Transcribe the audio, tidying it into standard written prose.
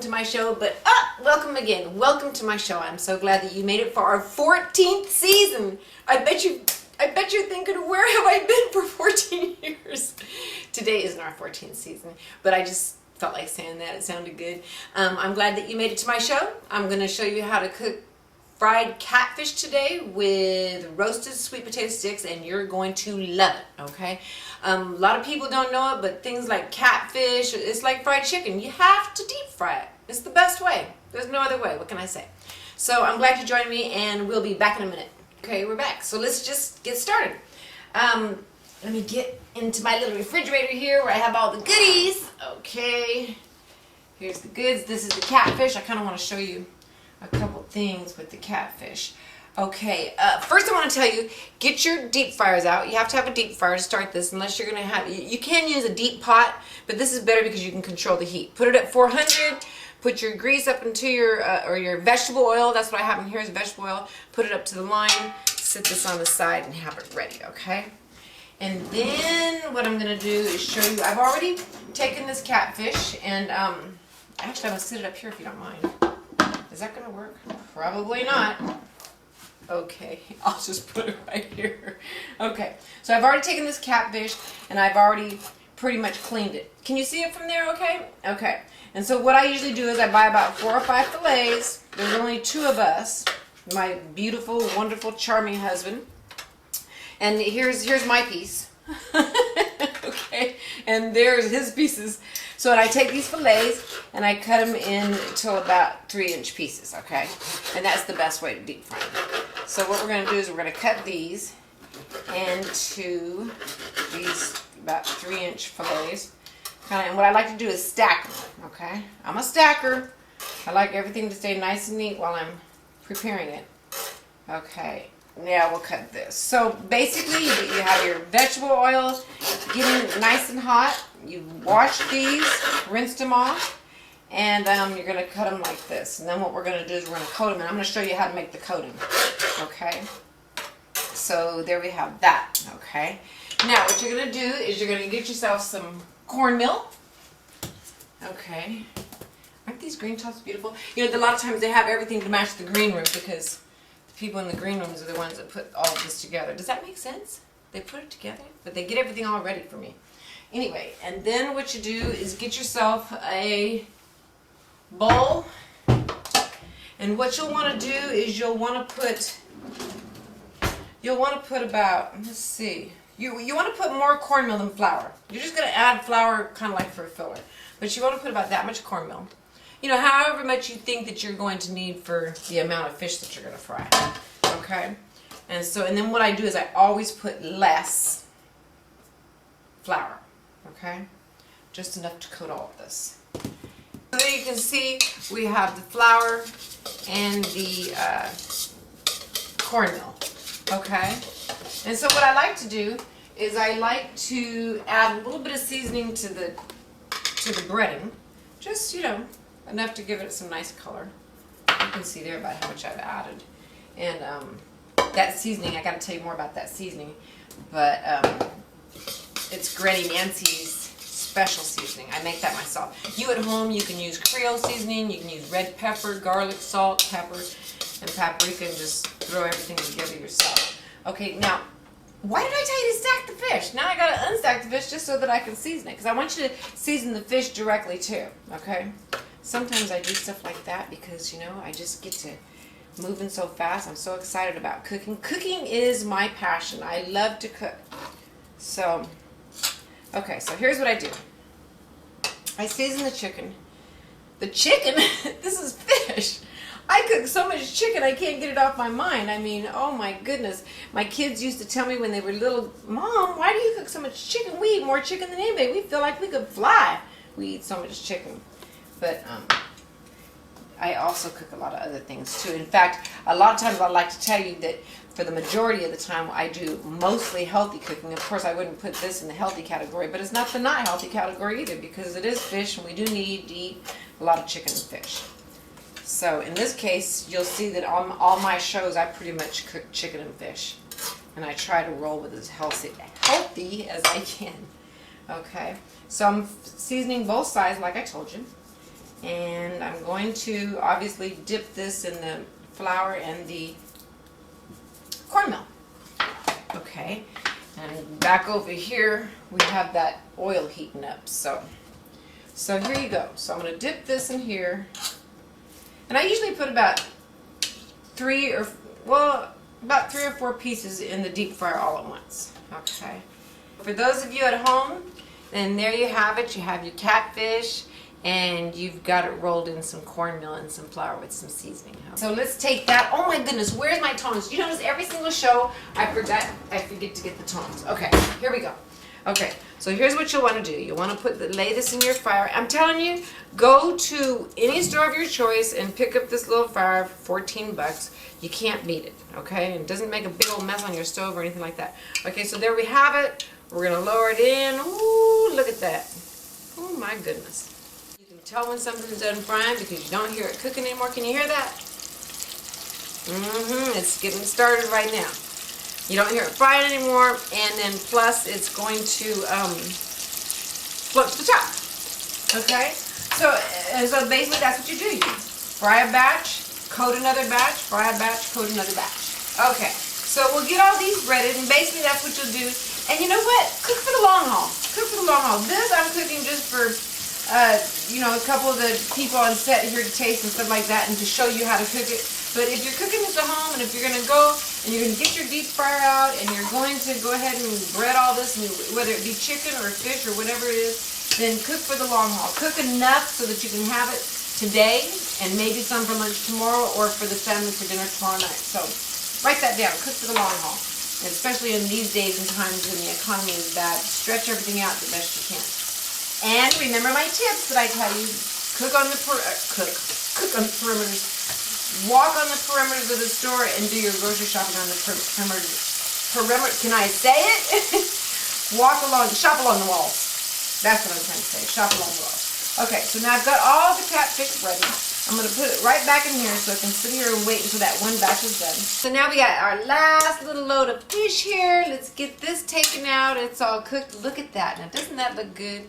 welcome to my show, but welcome again. Welcome to my show. I'm so glad that you made it for our 14th season. I bet you're thinking, where have I been for 14 years? Today isn't our 14th season, but I just felt like saying that. It sounded good. I'm glad that you made it to my show. I'm going to show you how to cook fried catfish today with roasted sweet potato sticks, and you're going to love it, okay? A lot of people don't know it, but things like catfish, it's like fried chicken. You have to deep fry it. It's the best way. There's no other way. What can I say? So I'm glad you joined me, and we'll be back in a minute. Okay, we're back. So let's just get started. Let me get into my little refrigerator here where I have all the goodies. Okay, here's the goods. This is the catfish. I kind of want to show you a couple things with the catfish. Okay, first I want to tell you, get your deep fryers out. You have to have a deep fryer to start this, unless you're going to have, you can use a deep pot, but this is better because you can control the heat. Put it at 400, put your grease up into your, or your vegetable oil. That's what I have in here is vegetable oil. Put it up to the line, sit this on the side and have it ready, okay? And then what I'm going to do is show you, I've already taken this catfish and, actually I'm going to sit it up here if you don't mind. Is that going to work? Probably not. Okay, I'll just put it right here. Okay, so I've already taken this catfish and I've already pretty much cleaned it. Can you see it from there okay? Okay, and so what I usually do is I buy about 4 or 5 fillets. There's only 2 of us, my beautiful, wonderful, charming husband. And here's my piece. Okay, and there's his pieces. So I take these fillets and I cut them into about 3-inch pieces, okay? And that's the best way to deep fry them. So what we're going to do is we're going to cut these into these about 3-inch fillets. And what I like to do is stack them, okay? I'm a stacker. I like everything to stay nice and neat while I'm preparing it. Okay, now we'll cut this. So basically you have your vegetable oil getting nice and hot. You wash these, rinsed them off, and you're going to cut them like this. And then what we're going to do is we're going to coat them, and I'm going to show you how to make the coating. Okay? So there we have that. Okay? Now what you're going to do is you're going to get yourself some cornmeal. Okay? Aren't these green tops beautiful? You know, a lot of times they have everything to match the green room because the people in the green rooms are the ones that put all of this together. Does that make sense? They put it together, but they get everything all ready for me. Anyway, and then what you do is get yourself a bowl, and what you'll want to do is you'll want to put about, let's see, you want to put more cornmeal than flour. You're just going to add flour kind of like for a filler, but you want to put about that much cornmeal. You know, however much you think that you're going to need for the amount of fish that you're going to fry. Okay? And then what I do is I always put less flour. Okay, just enough to coat all of this. So there you can see we have the flour and the cornmeal. Okay, and so what I like to do is I like to add a little bit of seasoning to the breading, just enough to give it some nice color. You can see there about how much I've added, and that seasoning. I got to tell you more about that seasoning, but. It's Granny Nancy's special seasoning. I make that myself. You at home, you can use Creole seasoning, you can use red pepper, garlic, salt, pepper, and paprika, and just throw everything together yourself. Okay, now, why did I tell you to stack the fish? Now I gotta unstack the fish just so that I can season it, because I want you to season the fish directly too, okay? Sometimes I do stuff like that because, I just get to moving so fast. I'm so excited about cooking. Cooking is my passion. I love to cook. So, okay, so here's what I do. I season the chicken. The chicken? This is fish. I cook so much chicken I can't get it off my mind. I mean, oh my goodness. My kids used to tell me when they were little, Mom, why do you cook so much chicken? We eat more chicken than anybody. We feel like we could fly. We eat so much chicken. But I also cook a lot of other things too. In fact, a lot of times I like to tell you that for the majority of the time I do mostly healthy cooking. Of course I wouldn't put this in the healthy category, but it's not the not healthy category either because it is fish and we do need to eat a lot of chicken and fish. So in this case you'll see that on all my shows I pretty much cook chicken and fish. And I try to roll with as healthy as I can. Okay, so I'm seasoning both sides like I told you. And I'm going to obviously dip this in the flour and the cornmeal. Okay, and back over here we have that oil heating up. So here you go. So I'm going to dip this in here, and I usually put about three or four pieces in the deep fryer all at once. Okay. For those of you at home, then there you have it. You have your catfish, and you've got it rolled in some cornmeal and some flour with some seasoning. So let's take that. Oh my goodness, where's my tongs? You notice every single show I forget to get the tongs. Okay, here we go. Okay, so here's what you'll want to do. You want to lay this in your fryer. I'm telling you, go to any store of your choice and pick up this little fryer for $14. You can't beat it, okay? And it doesn't make a big old mess on your stove or anything like that. Okay, so there we have it. We're going to lower it in. Ooh, look at that. Oh my goodness. You can tell when something's done frying because you don't hear it cooking anymore. Can you hear that? It's getting started right now. You don't hear it frying anymore, and then plus it's going to float to the top. Okay? So basically that's what you do. You fry a batch, coat another batch, fry a batch, coat another batch. Okay. So we'll get all these breaded, and basically that's what you'll do. And you know what? Cook for the long haul. Cook for the long haul. This I'm cooking just for a couple of the people on set here to taste and stuff like that, and to show you how to cook it. But if you're cooking this at home, and if you're going to go and you're going to get your deep fryer out, and you're going to go ahead and bread all this, and whether it be chicken or fish or whatever it is, then cook for the long haul. Cook enough so that you can have it today, and maybe some for lunch tomorrow, or for the family for dinner tomorrow night. So write that down. Cook for the long haul. And especially in these days and times when the economy is bad, stretch everything out the best you can. And remember my tips that I tell you. Cook on the perimeters. Walk on the perimeters of the store and do your grocery shopping on the perimeters. Can I say it? Shop along the walls. That's what I'm trying to say. Shop along the walls. Okay, so now I've got all the catfish ready. I'm going to put it right back in here so I can sit here and wait until that one batch is done. So now we got our last little load of fish here. Let's get this taken out. It's all cooked. Look at that. Now, doesn't that look good?